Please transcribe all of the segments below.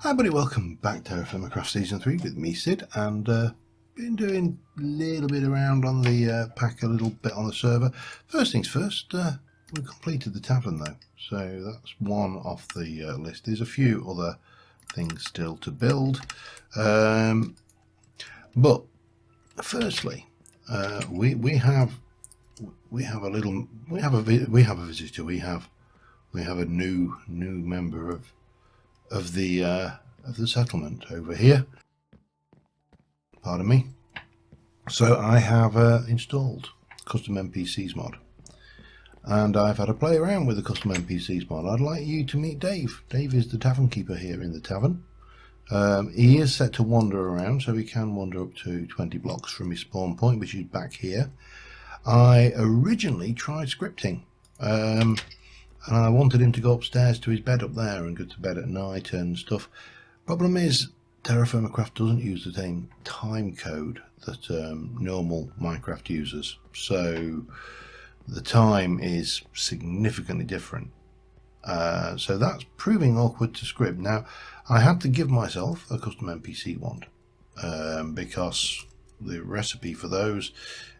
Hi buddy, welcome back to TerraFirmaCraft Season 3 with me, Sid, and been doing a little bit around on the pack, a little bit on the server. First things first, we completed the tavern though, so that's one off the list. There's a few other things still to build, but firstly, we have a visitor. We have a new member of the settlement over here. Pardon me. So I have installed custom NPCs mod, and I've had a play around with the custom NPCs mod. I'd like you to meet Dave. Dave is the tavern keeper here in the tavern. He is set to wander around, so he can wander up to 20 blocks from his spawn point, which is back here. I originally tried scripting, and I wanted him to go upstairs to his bed up there and go to bed at night and stuff. Problem is, TerraFirmaCraft doesn't use the same time code that normal Minecraft uses, so the time is significantly different. So that's proving awkward to script. Now, I had to give myself a custom NPC wand because the recipe for those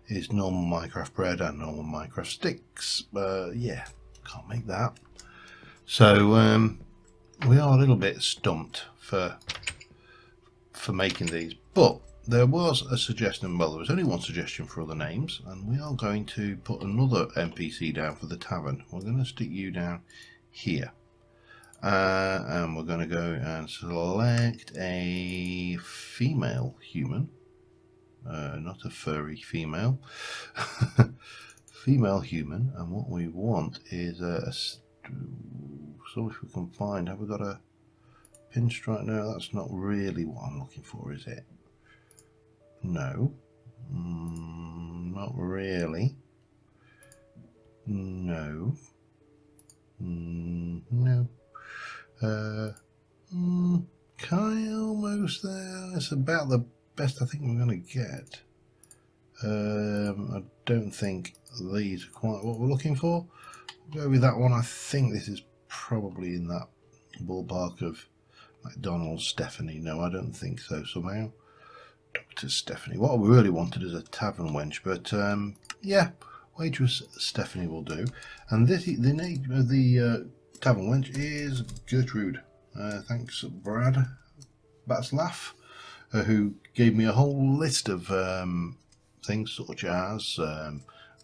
is normal Minecraft bread and normal Minecraft sticks. Yeah, can't make that. So we are a little bit stumped for making these, but there was a suggestion. Well, there was only one suggestion for other names, and we are going to put another NPC down for the tavern. We're going to stick you down here, and we're going to go and select a female human, not a furry female. Female human, and what we want is so if we can find, have we got a pinstripe? No, that's not really what I'm looking for, is it? No, not really. No, no. Almost there. It's about the best I think we're going to get. I don't think these are quite what we're looking for. We'll go with that one. I think this is probably in that ballpark of McDonald's Stephanie. No, I don't think so somehow. Dr. Stephanie. What we really wanted is a tavern wench, but yeah, waitress Stephanie will do. And this, the name of the tavern wench is Gertrude. Thanks, Brad Batslaff, who gave me a whole list of things such as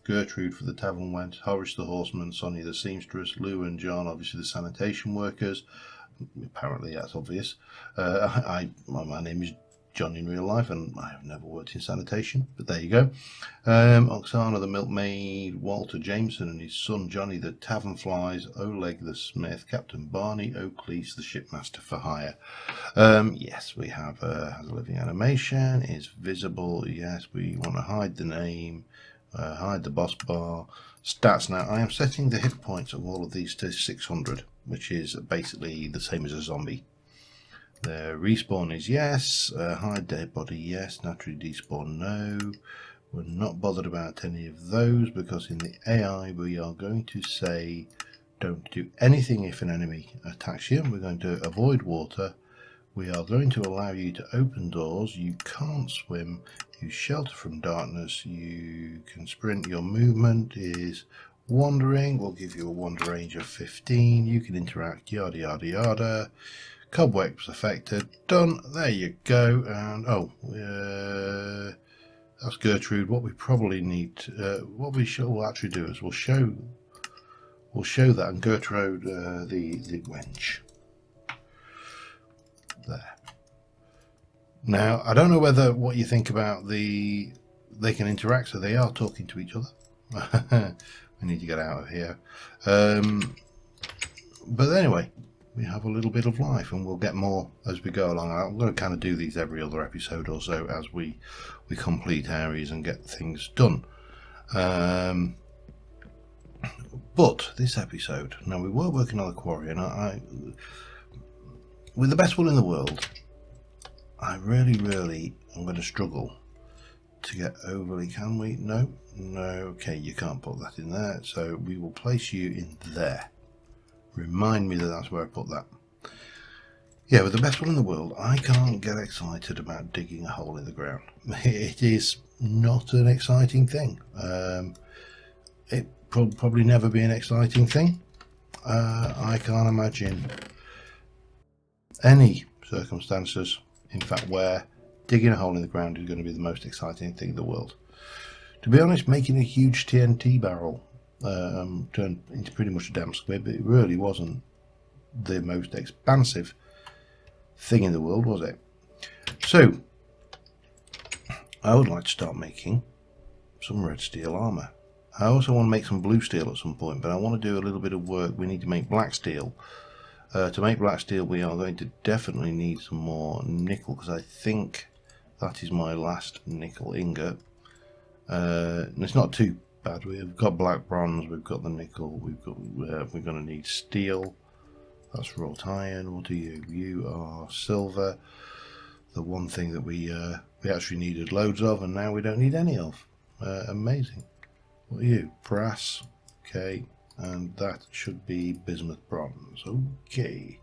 Gertrude for the tavern wench, Horace the horseman, Sonia the seamstress, Lou and John, obviously the sanitation workers. Apparently that's obvious. My name is John in real life, and I have never worked in sanitation, but there you go. Oksana the milkmaid, Walter Jameson and his son Johnny the tavern flies, Oleg the smith, Captain Barney Oakleys the shipmaster for hire. Yes, we have has a living animation, is visible. Yes, we want to hide the name, hide the boss bar. Stats. Now I am setting the hit points of all of these to 600, which is basically the same as a zombie. The respawn is yes, hide dead body yes, naturally despawn no. We're not bothered about any of those because in the AI we are going to say don't do anything if an enemy attacks you. We're going to avoid water. We are going to allow you to open doors. You can't swim. You shelter from darkness. You can sprint. Your movement is wandering. We'll give you a wander range of 15. You can interact, yada yada yada. Cobwebs affected. Done. There you go. And that's Gertrude. What we probably need, what we will actually do is we'll show that, and Gertrude the wench. There. Now I don't know what you think about they can interact, so they are talking to each other. We need to get out of here. But anyway, we have a little bit of life, and we'll get more as we go along. I'm going to kind of do these every other episode or so as we complete areas and get things done. But this episode, now we were working on the quarry, and I with the best will in the world, I really am going to struggle to get overly. Can we? No. Okay, you can't put that in there, so we will place you in there. Remind me that that's where I put that. Yeah, with the best one in the world, I can't get excited about digging a hole in the ground. It is not an exciting thing. It probably never be an exciting thing. I can't imagine any circumstances, in fact, where digging a hole in the ground is going to be the most exciting thing in the world. To be honest, making a huge TNT barrel turned into pretty much a damn squib. It really wasn't the most expansive thing in the world, was it? So, I would like to start making some red steel armor. I also want to make some blue steel at some point, but I want to do a little bit of work. We need to make black steel. To make black steel, we are going to definitely need some more nickel, because I think that is my last nickel ingot. And it's not too bad. We've got black bronze, we've got the nickel, we're going to need steel. That's wrought iron. What are you? You are silver. The one thing that we actually needed loads of, and now we don't need any of. Amazing. What are you? Brass. Okay. And that should be bismuth bronze. Okay.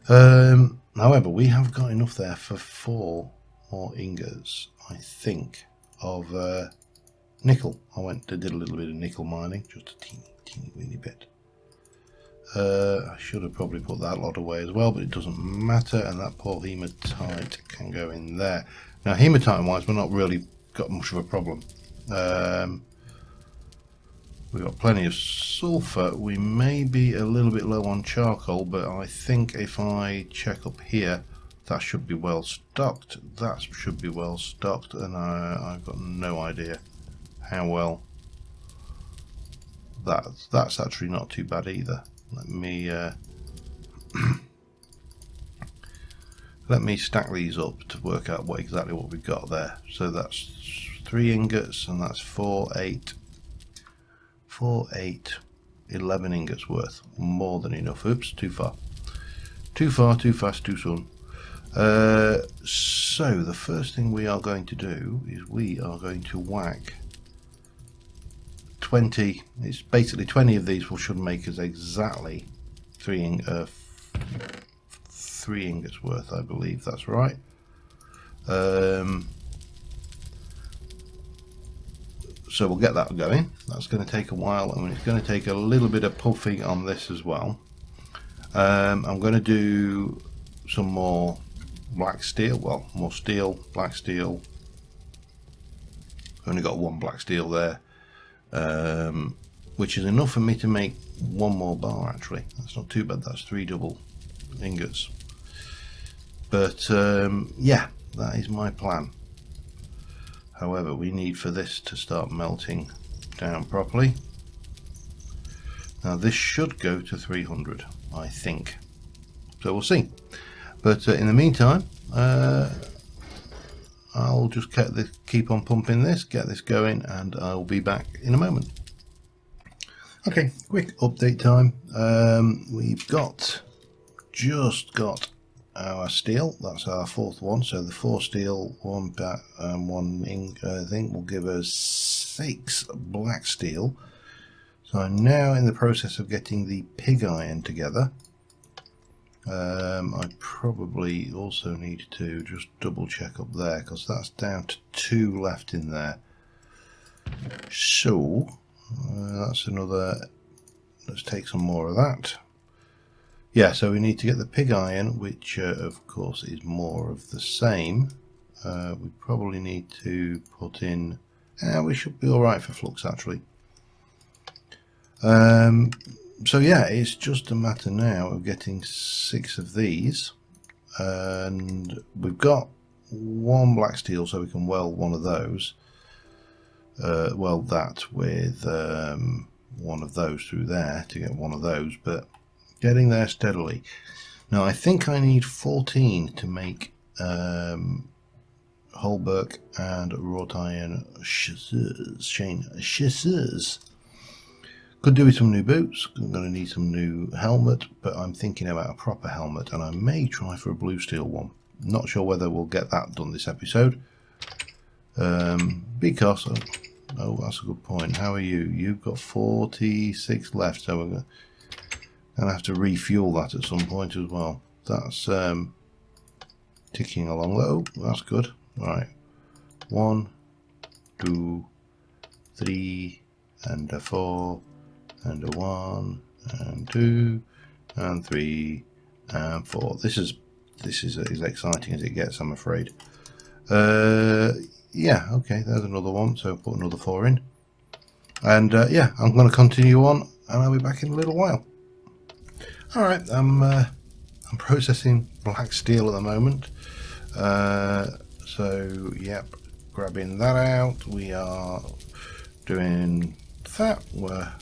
However, we have got enough there for 4 more ingots, I think, of nickel. I did a little bit of nickel mining, just a teeny weeny bit. I should have probably put that lot away as well, but it doesn't matter, and that poor hematite can go in there. Now, hematite wise, we're not really got much of a problem. We've got plenty of sulfur. We may be a little bit low on charcoal, but I think if I check up here, that should be well stocked. That should be well stocked, and I've got no idea how well that's actually not too bad either. Let me let me stack these up to work out exactly what we've got there. So that's 3 ingots, and that's 4, 8, 11 ingots worth. More than enough. Oops, too far. Too far, too fast, too soon. So the first thing we are going to do is we are going to whack 20. It's basically 20 of these should make us exactly 3 ingots worth, I believe that's right. So we'll get that going. That's going to take a while, and it's going to take a little bit of puffing on this as well. I'm going to do some more black steel, well, more steel, black steel. Only got 1 black steel there, which is enough for me to make 1 more bar. Actually, that's not too bad. That's 3 double ingots. But yeah, that is my plan. However, we need for this to start melting down properly. Now this should go to 300, I think. So we'll see. But in the meantime, I'll just keep on pumping this, get this going, and I'll be back in a moment. Okay, quick update time. We've just got our steel. That's our 4th one. So the 4 steel, 1 bat, and 1 ink, I think, will give us 6 black steel. So I'm now in the process of getting the pig iron together. I probably also need to just double check up there, because that's down to 2 left in there. So that's another. Let's take some more of that. Yeah, so we need to get the pig iron, which of course is more of the same. We probably need to put in. We should be all right for flux actually. So yeah, it's just a matter now of getting 6 of these, and we've got 1 black steel, so we can weld one of those. Weld that with 1 of those through there to get 1 of those, but getting there steadily. Now I think I need 14 to make Holberg and wrought iron chasseurs. Could do with some new boots. I'm going to need some new helmet, but I'm thinking about a proper helmet, and I may try for a blue steel one. Not sure whether we'll get that done this episode, because oh, that's a good point. How are you? You've got 46 left, so we're going to have to refuel that at some point as well. that's ticking along. Oh, that's good. All right, 1, 2, 3, and a 4, and a 1, and 2, and 3, and 4. This is as exciting as it gets, I'm afraid. Yeah, okay, there's another one, so put another 4 in. And yeah, I'm going to continue on, and I'll be back in a little while. All right, I'm processing black steel at the moment. So yep, grabbing that out. We are doing that. We're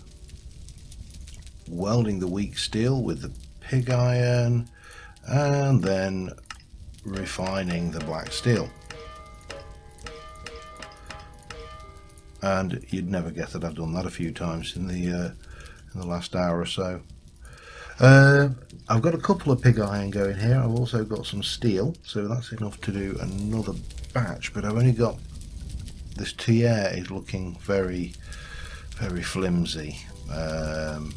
welding the weak steel with the pig iron, and then refining the black steel. And you'd never guess that I've done that a few times in the last hour or so. I've got a couple of pig iron going here. I've also got some steel, so that's enough to do another batch, but I've only got this tier is looking very, very flimsy, so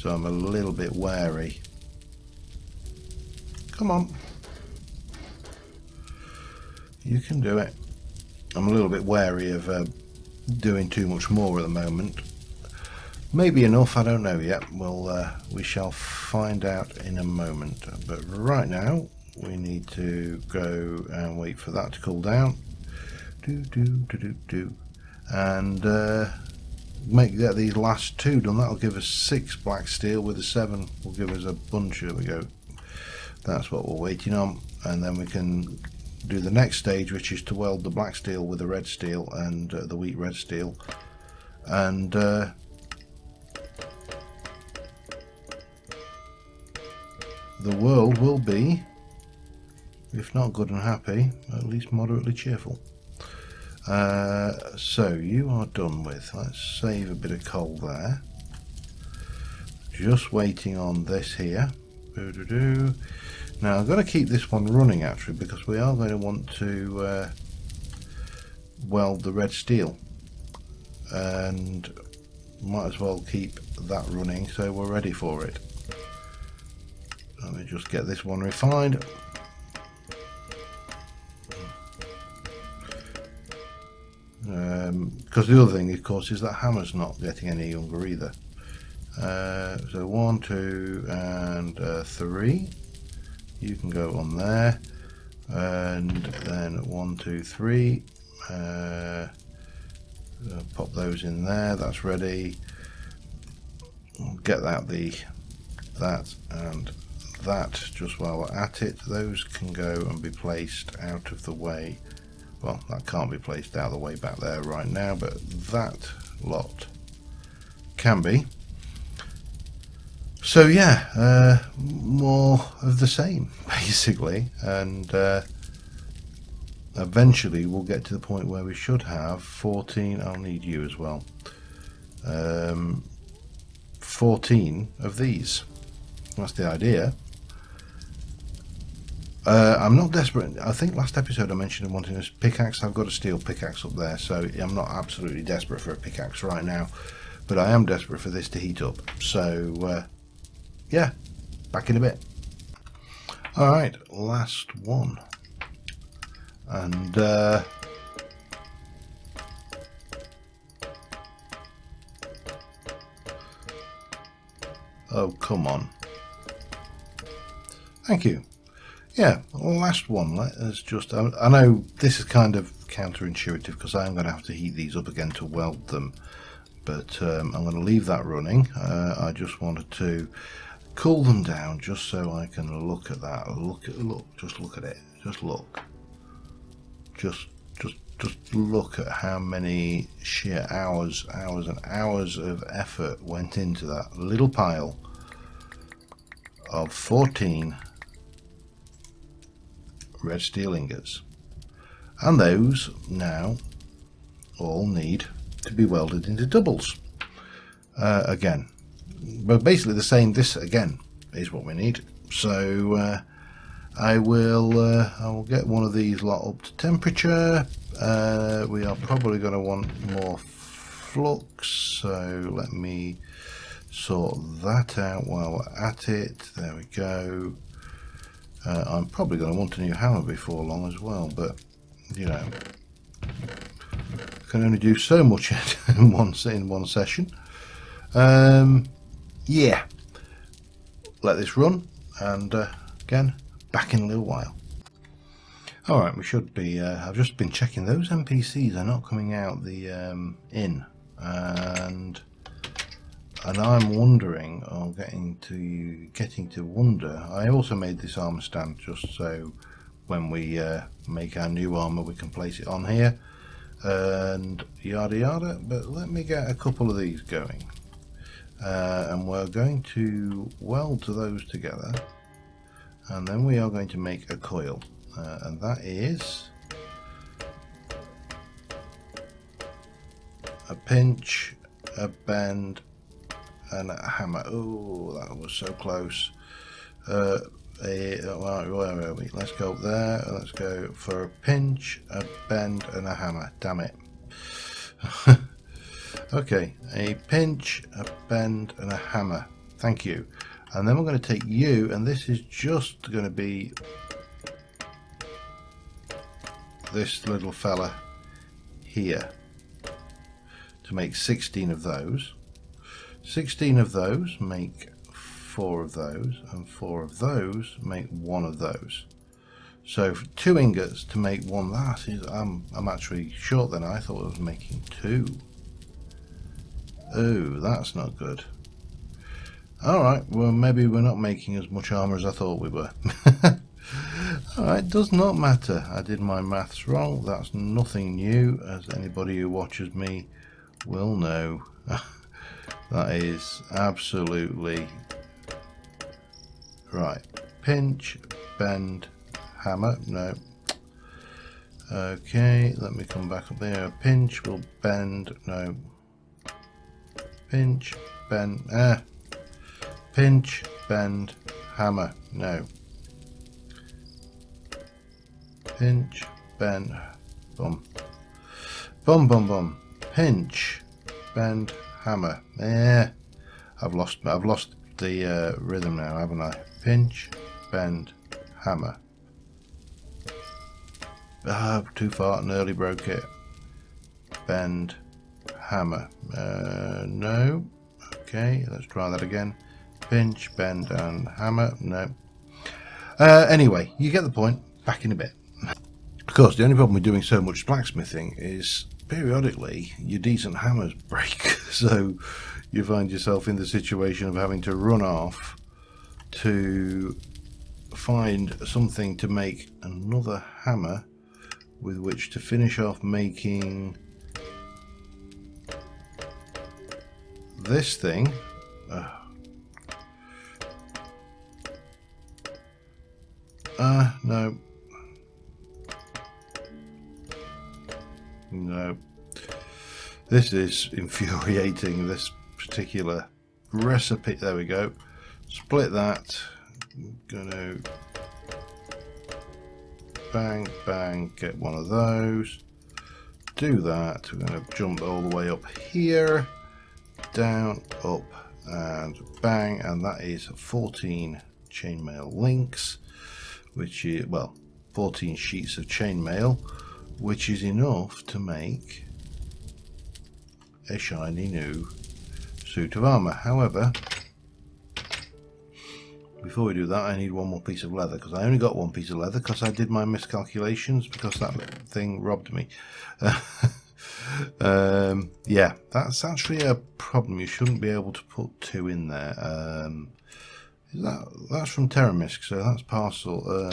I'm a little bit wary. Come on, you can do it. I'm a little bit wary of doing too much more at the moment. Maybe enough, I don't know yet. Well, we shall find out in a moment. But right now, we need to go and wait for that to cool down. And get these last 2 done. That'll give us 6 black steel, with a 7 will give us a bunch. There we go. That's what we're waiting on. And then we can do the next stage, which is to weld the black steel with the red steel and the wheat red steel. And the world will be, if not good and happy, at least moderately cheerful. So you are done with. Let's save a bit of coal there. Just waiting on this here. Now I'm going to keep this one running actually, because we are going to want to weld the red steel, and might as well keep that running so we're ready for it. Let me just get this one refined. Because the other thing, of course, is that hammer's not getting any younger either. So 1, 2, and 3. You can go on there, and then 1, 2, 3. Pop those in there. That's ready. Get out that and that just while we're at it. Those can go and be placed out of the way. Well, that can't be placed out of the way back there right now, but that lot can be. So yeah, more of the same basically, and eventually we'll get to the point where we should have 14. I'll need you as well. 14 of these. That's the idea. I'm not desperate. I think last episode I mentioned wanting a pickaxe. I've got a steel pickaxe up there, so I'm not absolutely desperate for a pickaxe right now, but I am desperate for this to heat up. So yeah, back in a bit. Alright, last one. And oh, come on. Thank you. Yeah, last one. Let's just, I know this is kind of counterintuitive because I'm going to have to heat these up again to weld them, but I'm going to leave that running. I just wanted to cool them down just so I can look at that. Just look at it. Just look. Just look at how many sheer hours and hours of effort went into that little pile of 14 red steel ingots, and those now all need to be welded into doubles again, but basically the same. This again is what we need. So I will get one of these lot up to temperature. We are probably going to want more flux, so let me sort that out while we're at it. There we go. I'm probably going to want a new hammer before long as well, but you know, I can only do so much in one session. Yeah, let this run, and again, back in a little while. Alright, we should be, I've just been checking, those NPCs are not coming out the inn, and I'm wondering, or getting to wonder, I also made this armor stand just so when we make our new armor we can place it on here, and yada yada, but let me get a couple of these going, and we're going to weld those together, and then we are going to make a coil. And that is a pinch, a bend, and a hammer. Oh, that was so close. Where are we? Let's go up there. Let's go for a pinch, a bend, and a hammer. Damn it. Okay, a pinch, a bend, and a hammer. Thank you. And then we're going to take you, and this is just going to be this little fella here, to make 16 of those. 16 of those make 4 of those, and 4 of those make 1 of those. So 2 ingots to make 1. That is, I'm actually short then. I thought I was making 2. Oh, that's not good. Alright, well maybe we're not making as much armor as I thought we were. Alright, does not matter. I did my maths wrong. That's nothing new, as anybody who watches me will know. That is absolutely right. Pinch, bend, hammer. No. Okay, let me come back up there. Pinch will bend. No. Pinch, bend. Pinch, bend, hammer. No. Pinch, bend, bum, bum, bum, bum. Pinch, bend, hammer. I've lost the rhythm now, haven't I? Pinch, bend, hammer. Too far, nearly broke it. Bend, hammer. No. Okay, let's try that again. Pinch, bend, and hammer. No. Anyway, you get the point. Back in a bit. Of course, the only problem with doing so much blacksmithing is periodically your decent hammers break, so you find yourself in the situation of having to run off to find something to make another hammer with which to finish off making this thing. No. No. This is infuriating, this particular recipe. There we go. Split that. Gonna bang, bang, get one of those. Do that. We're gonna jump all the way up here, down, up, and bang, and that is 14 chainmail links, which is, well, 14 sheets of chainmail, which is enough to make a shiny new suit of armor. However, before we do that, I need one more piece of leather, because I only got one piece of leather because I did my miscalculations, because that thing robbed me. Yeah, that's actually a problem. You shouldn't be able to put 2 in there. That's from TerraFirmaCraft, so that's parcel.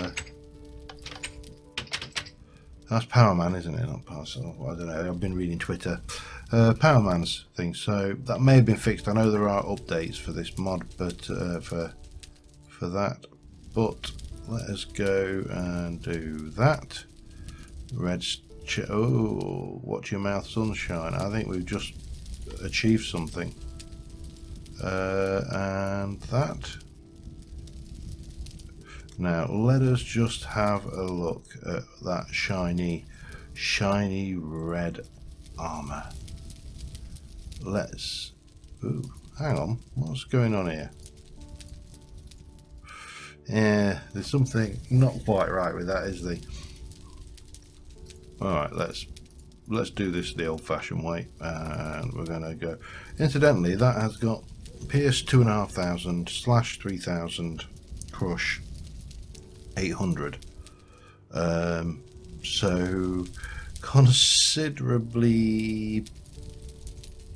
That's Powerman, isn't it? Not parcel. Well, I don't know. I've been reading Twitter. Powerman's thing. So that may have been fixed. I know there are updates for this mod, but for that. But let us go and do that. Oh, watch your mouth, sunshine. I think we've just achieved something. And that. Now let us just have a look at that shiny red armor. Ooh, hang on, what's going on here? Yeah, there's something not quite right with that, is there? Alright, let's do this the old-fashioned way, and we're going to go. Incidentally, that has got Pierce 2,500, Slash 3,000, Crush 800. So considerably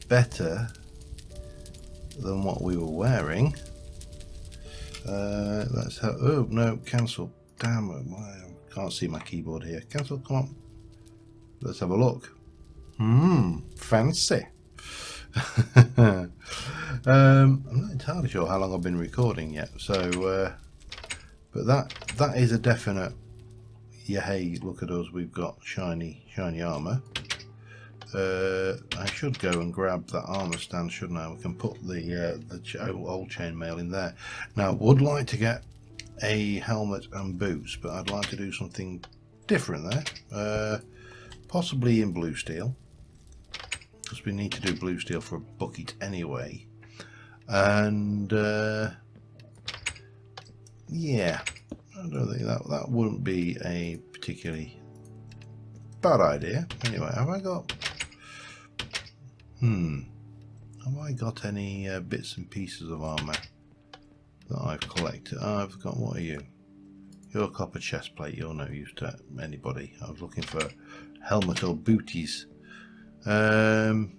better than what we were wearing. Let's have. Oh no, cancel. Damn it! I can't see my keyboard here. Cancel. Come on. Let's have a look. Fancy. I'm not entirely sure how long I've been recording yet. So, but that is a definite. Yeah, hey, look at us. We've got shiny armor. I should go and grab that armor stand, shouldn't I? We can put the old chainmail in there. Now, I would like to get a helmet and boots, but I'd like to do something different there. Possibly in blue steel, because we need to do blue steel for a bucket anyway. And yeah, I don't think that wouldn't be a particularly bad idea. Anyway, have I got any bits and pieces of armor that I've collected? I've got, what are you? You're a copper chest plate. You're no use to anybody. I was looking for helmet or booties. But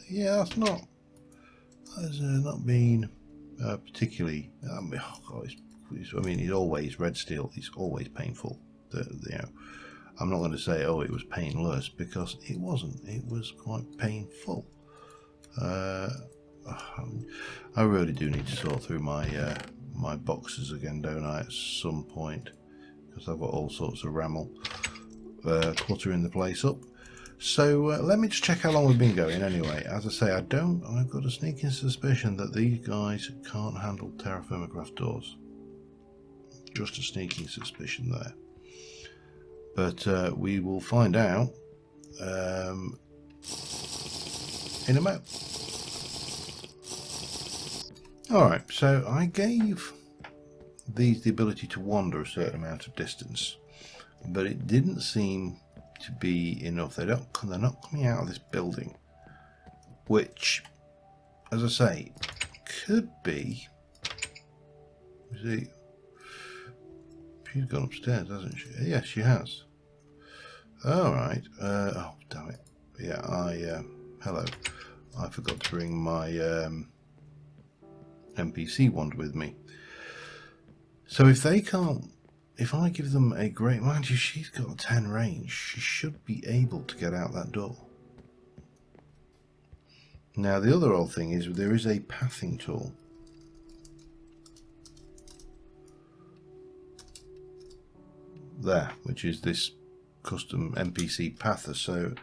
yeah, that's not been particularly. I mean, it's always red steel. It's always painful. I'm not going to say, oh, it was painless, because it wasn't. It was quite painful. I really do need to sort through my my boxes again, don't I, at some point, because I've got all sorts of ramble cluttering the place up. So let me just check how long we've been going. Anyway, as I say, I've got a sneaking suspicion that these guys can't handle TerraFirmaCraft doors. Just a sneaking suspicion there. But we will find out in a moment. Alright, so I gave these the ability to wander a certain amount of distance, but it didn't seem to be enough. They're not coming out of this building, which, as I say, could be. See, she's gone upstairs, hasn't she? Yes, she has. Alright. Oh, damn it. Yeah, hello. I forgot to bring my NPC wand with me. So if they can't, if I give them a great, mind you, she's got a 10 range. She should be able to get out that door. Now the other old thing is there is a pathing tool. There, which is this custom NPC pather. So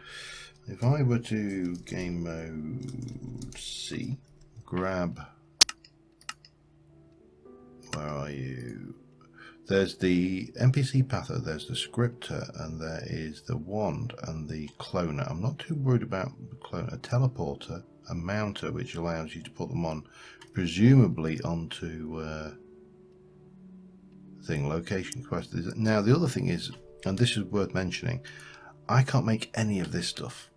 if I were to game mode C, grab, where are you? There's the NPC pather, there's the scripter, and there is the wand and the cloner. I'm not too worried about the cloner. A teleporter, a mounter, which allows you to put them on, presumably onto location quest. Now the other thing is, and this is worth mentioning, I can't make any of this stuff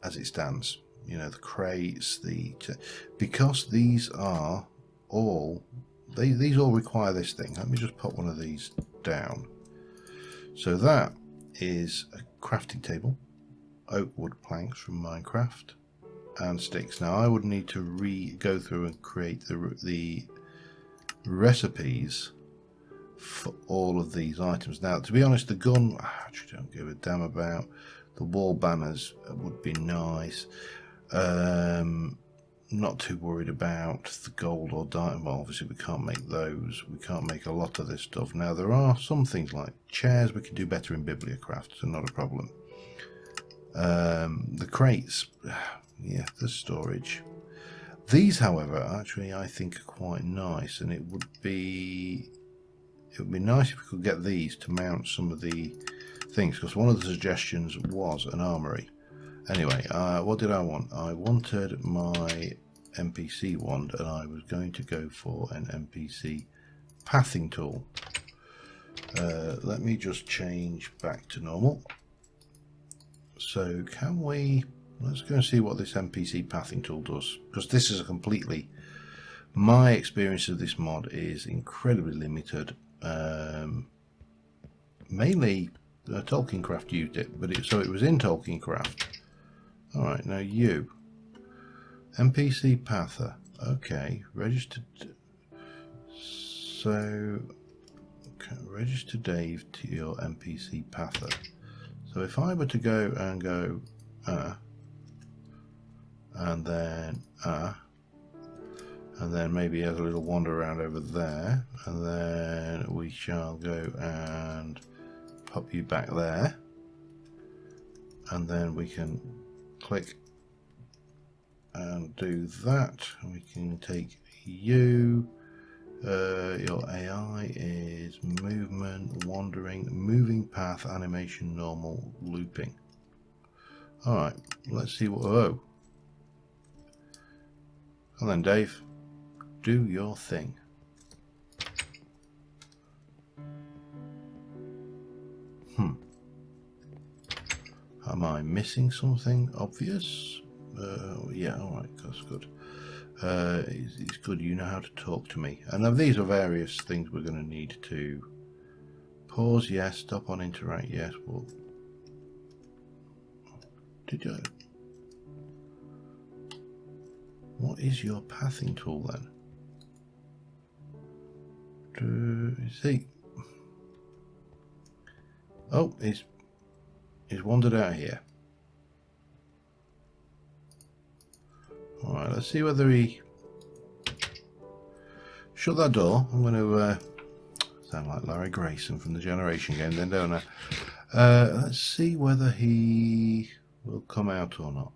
as it stands. You know, the crates, because these are all. These all require this thing. Let me just put one of these down. So that is a crafting table, oak wood planks from Minecraft, and sticks. Now I would need to go through and create the recipes for all of these items. Now, to be honest, the gun, I actually don't give a damn about. The wall banners would be nice. Not too worried about the gold or diamond. Well, obviously we can't make those. We can't make a lot of this stuff. Now there are some things like chairs we can do better in Bibliocraft, so not a problem. The crates, yeah, the storage. These, however, actually I think are quite nice, and it would be nice if we could get these to mount some of the things, because one of the suggestions was an armory. Anyway, what did I want? I wanted my NPC wand, and I was going to go for an NPC pathing tool. Let me just change back to normal. So can we, let's go and see what this NPC pathing tool does, because this is a completely, my experience of this mod is incredibly limited. Mainly TolkienCraft used it, but so it was in TolkienCraft. Alright, now you NPC pather, okay, registered. So okay, register Dave to your NPC pather. So if I were to go and go and then maybe have a little wander around over there, and then we shall go and pop you back there, and then we can click and do that. We can take you, your AI is movement, wandering, moving path, animation, normal, looping. Alright, let's see what, oh, and then Dave, do your thing. Am I missing something obvious? Yeah, alright, that's good. It's good you know how to talk to me. And now these are various things we're going to need to pause, yes, stop on interact, yes. Well, did you? What is your pathing tool then? See? Oh, he's wandered out here. Alright, let's see whether he... Shut that door. I'm going to sound like Larry Grayson from the Generation game then, don't I? Let's see whether he will come out or not.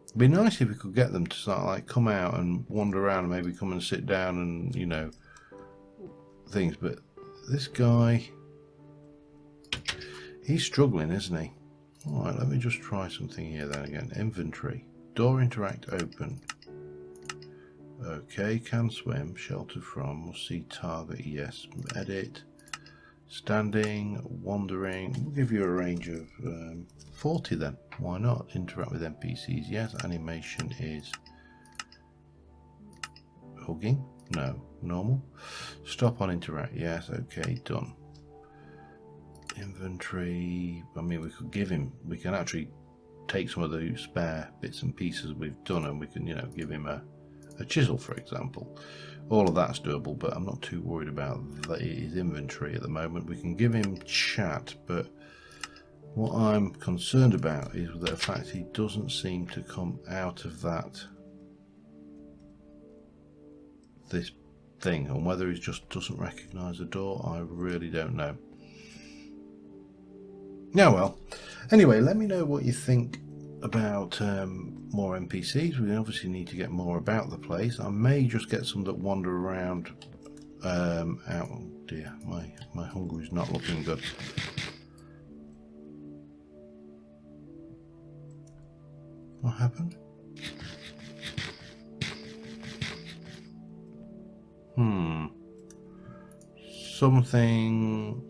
It'd be nice if we could get them to start like come out and wander around and maybe come and sit down and, you know, things, but this guy, he's struggling, isn't he? Alright, let me just try something here then again. Inventory. Door interact open. Okay, can swim. Shelter from. We'll see target. Yes. Edit. Standing. Wandering. We'll give you a range of 40 then. Why not? Interact with NPCs. Yes. Animation is hugging. No. Normal. Stop on interact. Yes. Okay. Done. Inventory. I mean, we could give him. We can actually take some of the spare bits and pieces we've done, and we can, you know, give him a chisel, for example. All of that's doable, but I'm not too worried about his inventory at the moment. We can give him chat, but what I'm concerned about is the fact he doesn't seem to come out of this thing, and whether he just doesn't recognize the door, I really don't know. Yeah, well, anyway, let me know what you think about more NPCs. We obviously need to get more about the place. I may just get some that wander around out. Oh dear, my hunger is not looking good. What happened? Something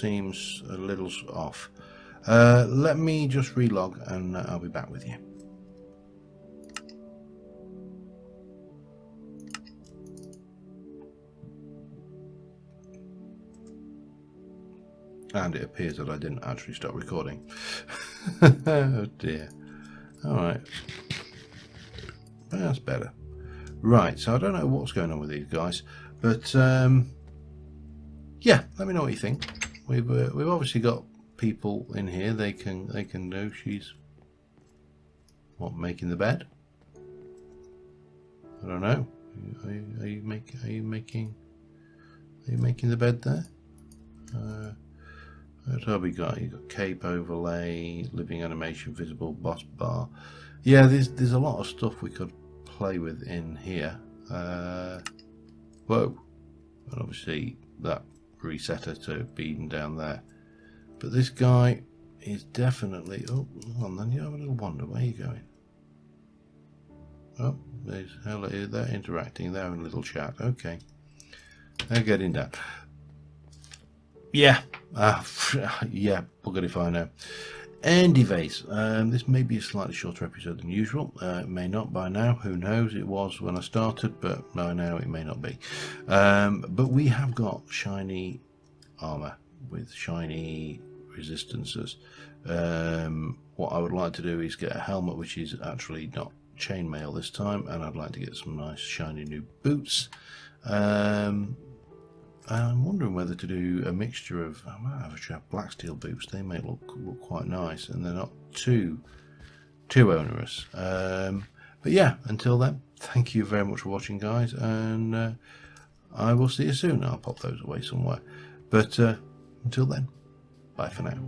seems a little off. Let me just relog and I'll be back with you. And it appears that I didn't actually start recording. Oh dear. Alright. That's better. Right, so I don't know what's going on with these guys, but yeah, let me know what you think. We've obviously got people in here. They can do. She's what, making the bed? I don't know. Are you making the bed there? What have we got? You got cape overlay, living animation, visible boss bar. Yeah, there's a lot of stuff we could play with in here. Whoa, and obviously that resetter to being down there. But this guy is definitely... Oh, hold on then, you have a little wander. Where are you going? Oh, hello, they're interacting. They're having a little chat. Okay. They're getting down. Yeah. Yeah, bugger if I know. Anyways, this may be a slightly shorter episode than usual. It may not by now. Who knows? It was when I started, but by now it may not be. But we have got shiny armour with shiny resistances. What I would like to do is get a helmet which is actually not chainmail this time, and I'd like to get some nice shiny new boots. I'm wondering whether to do a mixture of... I might have black steel boots. They may look quite nice, and they're not too onerous. But yeah, until then, thank you very much for watching, guys, and I will see you soon. I'll pop those away somewhere. But until then, bye for now.